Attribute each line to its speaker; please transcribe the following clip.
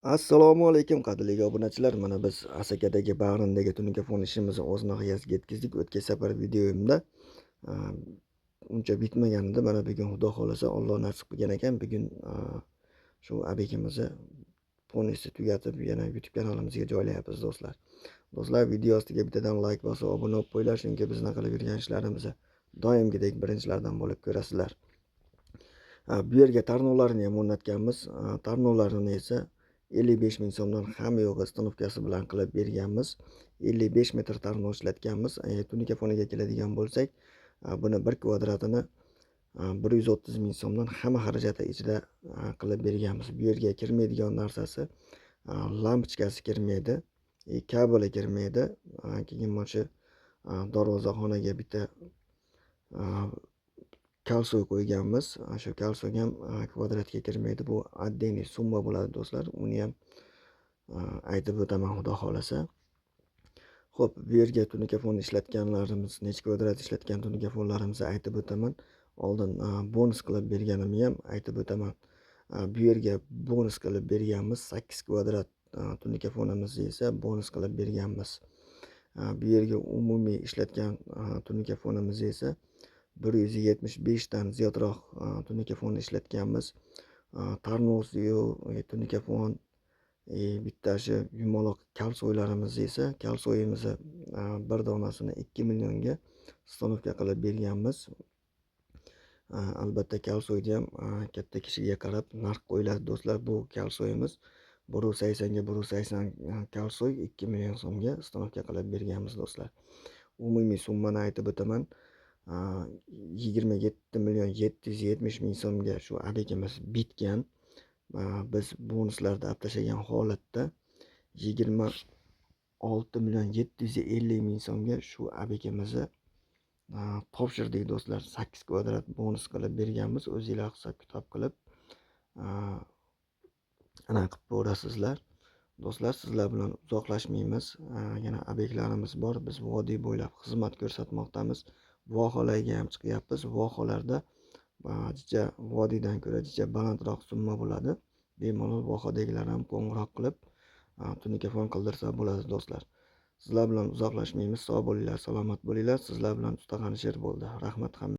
Speaker 1: Assalomu alaykum qadrli obunachilar. Mana biz Asakadagi bag'rindagi tunuka ishimizni o'z nihoyasiga yetkazdik. O'tgan safar videoyimda a, uncha bitmagan edi. Mana bugun Xudo xolasa Alloh nasib qilgan ekan. Bugun shu abekimizni fonisi tugatib yana YouTube kanalimizga joylayapmiz do'stlar. Do'stlar, video ostiga bittadan like bosib obuna bo'lib qo'yinglar, chunki bizni qilib yurgan ishlarimizni doimgidek birinchilardan bo'lib ko'rasizlar. Bu yerga tarnovlarni ham o'rnatganmiz. Tarnovlarini esa 55 ming so'mdan hamma yo'g'i stanovkasi bilan qilib berganmiz. 55 metr tarnov ishlatganmiz. Tunika foniga keladigan bo'lsak, buni 1 kvadratini 130 ming so'mdan hamma xarajati ichida qilib berganmiz. Bu yerga kirmaydigan narsasi lampochkasi kirmaydi, kabeli kirmaydi. Keyin mana shu darvozaxonaga bitta kalsoy qo'yganmiz. Shu kalsoy ham kvadratga kirmaydi. Bu отдельный summa bo'ladi do'stlar. Uni ham aytib o'taman Xudo xolasa. Xo'p, bu yerga tunuka fon ishlatganlarimiz, necha kvadrat ishlatgan tunuka fonlarimizni aytib o'taman. Oldin bonus qilib berganimni ham aytib o'taman. Bu yerga bonus qilib berganmiz 8 kvadrat tunuka fonimizni esa bonus qilib berganmiz. Bu yerga umumiy ishlatgan tunuka fonimizni esa 175 dan ziyodroq tunuka fon ishlatganmiz. Tarnovsi tunuka fon, bitta shu yumaloq kalsoylarimizni esa kalsoyimizni bir donasini 2 millionga stanovka qilib berganmiz. Albatta kalsoyni ham katta kishiga qarab narx qo'yiladi do'stlar. Bu kalsoyimiz 180 ga 180 kalsoy 2 million so'mga stanovka qilib berganmiz do'stlar. Umumiy summani aytib o'taman. 27 million 770 ming so'mga shu abekimiz bitgan. Biz bonuslarda olib tashlagan holatda 26 million 750 ming so'mga shu abekimizni topshirdik do'stlar. 8 kvadrat bonus qilib berganmiz. O'zingizlar hisob kitob qilib ana qilib ko'rasizlar. Do'stlar, sizlar bilan uzoqlashmaymiz. Yana obyektlarimiz bor. Biz vodiy bo'ylab xizmat ko'rsatmoqdamiz. Vohalarga ham chiqyapmiz. Vohalarda jicha vodiydan ko'ra jicha balandroq summa bo'ladi. Bemalol vohadagilar ham qo'ng'iroq qilib tunuka fon qildirsa bo'ladi do'stlar. Sizlar bilan uzoqlashmaymiz. Sog' bo'linglar, salomat bo'linglar. Sizlar bilan Ustaxon Sher bo'ldi. Rahmat.